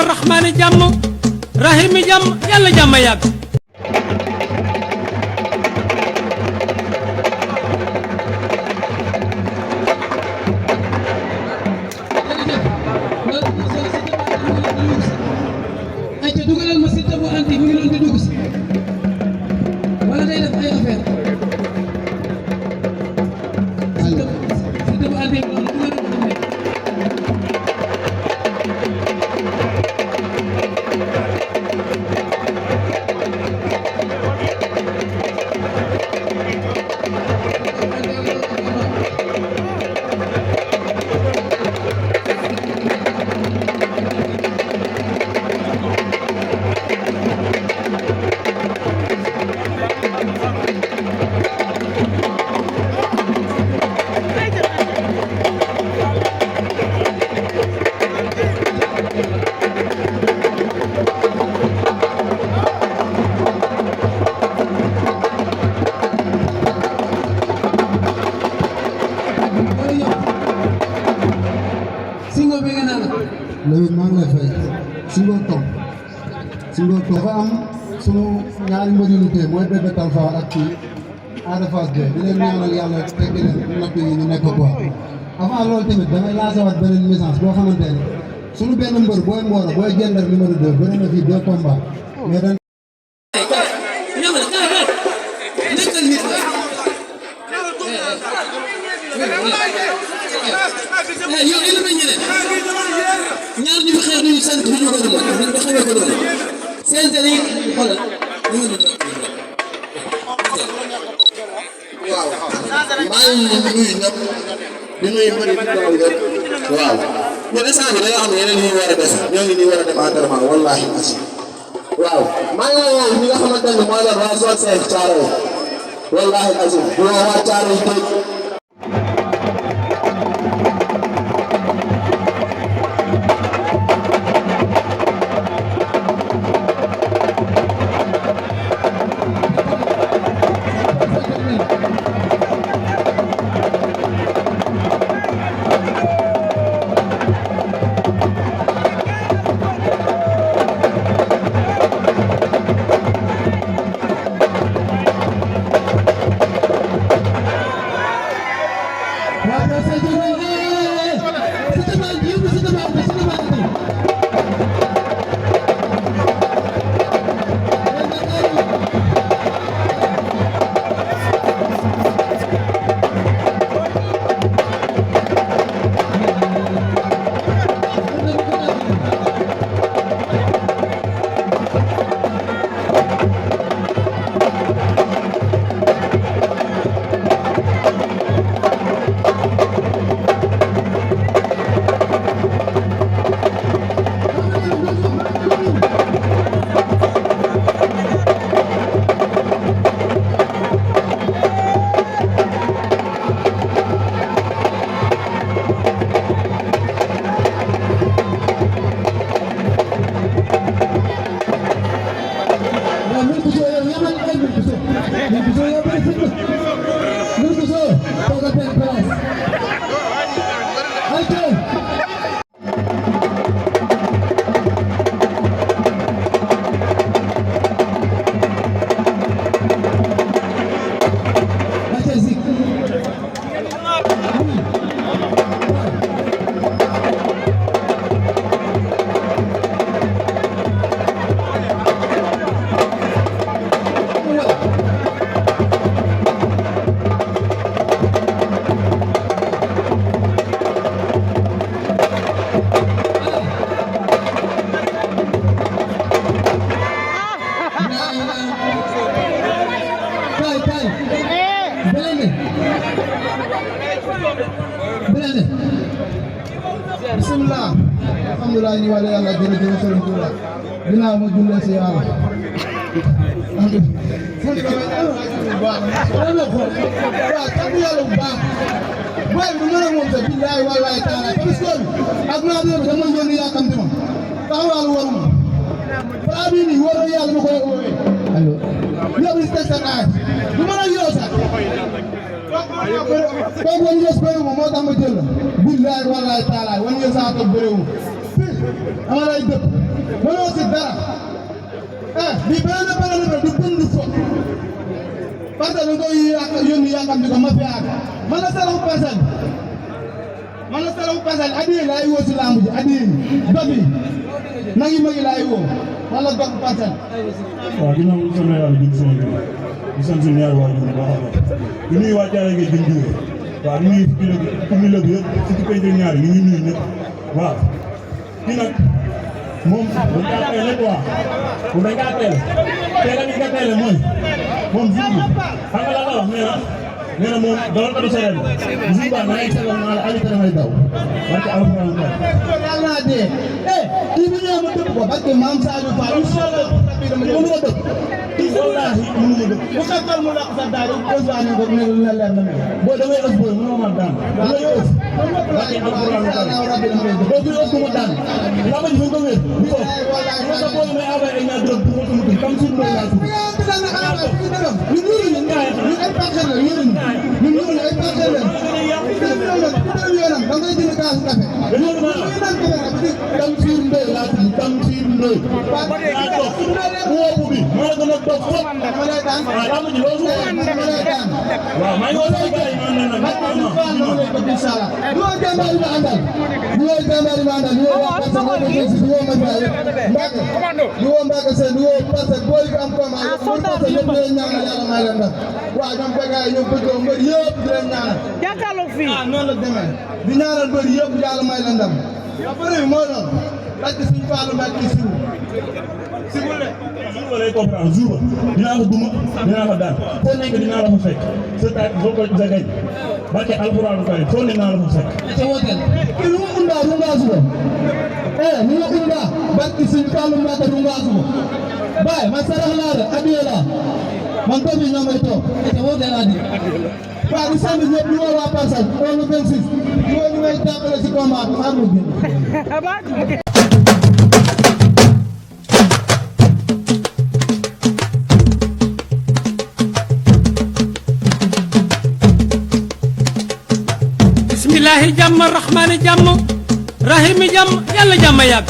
ñaanal rahmaani jàmm rahimi jàmm yàlla jàmm yàgg. léegi maa ngi lay fay Singo Tom dafa am sunu ñaari mbir yu ñu téye mooy Bébé Talfa ak kii Ada Fass Gueye di leen ñaanal yàlla tegg leen natt yi ñu nekk quoi avant loolu tamit damay lancer waat beneen message boo xamante ne sunu benn mbër booy Mboro booy Gendar numéro 2 bëri na fii 2 combats mais dañ ñaar ñu fi xeex ñu sant bi ñu ko dund nga xamee ko noonu seen tali xoolal ñu ngi dund waaw maa ngi nuyu ñëpp di nuyu mbëri di daw lépp waaw ñun instant bi da nga xam ne yeneen yi ñu war a def ñoo ngi nii war a dem entraînement wallaahi asi waaw maa ngi woo ñi nga xamante ne mooy la waa zone 5 Thiaroye wallaahi asi di woo waa Thiaroye tëj bismillah alhamdulillah ñu wala yàlla jërëjëf Sëriñ Tuuba ginnaaw ma jullee si yàlla waaw sant yàlla bu baax booy bi mën a moom sax billahi wallahi taala parce que ak naa bi dama yónni yàkkamti ma taxawal waruma balaa bii nii war na yàlla ma koy oowee allo yow li teg sa naaj du mën a yow sax kooku wan yées bëriwu ma moo tax ma jël la billahi wallahi taala wan yées saa toog bëriwu ma dama lay dëpp mënoo si dara bi benn du dund fo parce que da nga koy yónni yaakaar ni ko ma fi àgg man la saraxu parcelle addiye laay woo si lamb ji addiye dobi nagi magi laay woo man la dox parcelle. waaw ginnaaw bi sama yàlla jëm sama biir di sant suñu ñaari waajur bu baax a baax di nuyu waa Thiaré Géej jëm jóge waaw di nuyu fukki lëb yëpp fukki penc ñaari ñu ngi nuyu ñëpp waaw kii nag moom dañ kaa teel quoi moom dañ kaa teel a ni nga teel mooy moom jour bi xam nga la wax nee na moom dawal ko du sereen jour ba na ngay seetlu naa la Aliou damay daw parce que alxuraan ko yàlla naa dee kii bi ñëw ma dëpp ko parce que maam Sadio Fall incha allah dama mën a dëpp kii wallaahi mënu ma dëpp bu xekkal mu lakk sa daal besoin ko ne la leer na boo damay ëpp booy mënoo ma daan damay ëpp parce que alxuraan ko boo koy ëpp mu daan lama ji ko wér di ko mo sa boo may envoyé ay ñaar dërëm ko mu tam sur lo la ñu ay parcelle la ñu ay parcelle la da ngay jënd kaas café tam sur ndoy la tam sur ndoy woobu bi moo la gën a toog fop dama lay daan lama ji loolu waaw maa ngi woon ay gars yi man na inshallah du jàmbaar ma àndal du jàmbaar ma àndal du Mbacke Sène du parce que booy am combat ñëpp di leen ñaanal yàlla may leen ndam waaw ñoom béykat yi ñoom bëggoo mbër yëpp di leen ñaanal jàkkaarloo fii noonu la demee di ñaanal mbër yëpp yàlla may leen ndam bëri bi mooy noonu laaj suñu Fallou Mbacke siwul de jour ba lay comprendre jour ba dinaa ko duma dinaa ko daan foo nekk dinaa la fa fekk sa taat boo ko jagay barke alxuraanu karim foo ne naa la fa fekk ca wotel ki lu mu undaa rungaasu ko ni nga undaa barke suñu Fallou Mbacke rungaasu ko baay man sarax laa de addiye laa man toog bi ñoo may toog ca wotel laa di waaw di sant ñëpp di woo waa Parcelles wala 26 di woo ñu may jàppale si combat bi xaar ma génn bismillahi jàmm rahmaani jàmm rahimi jàmm yàlla jàmm yàgg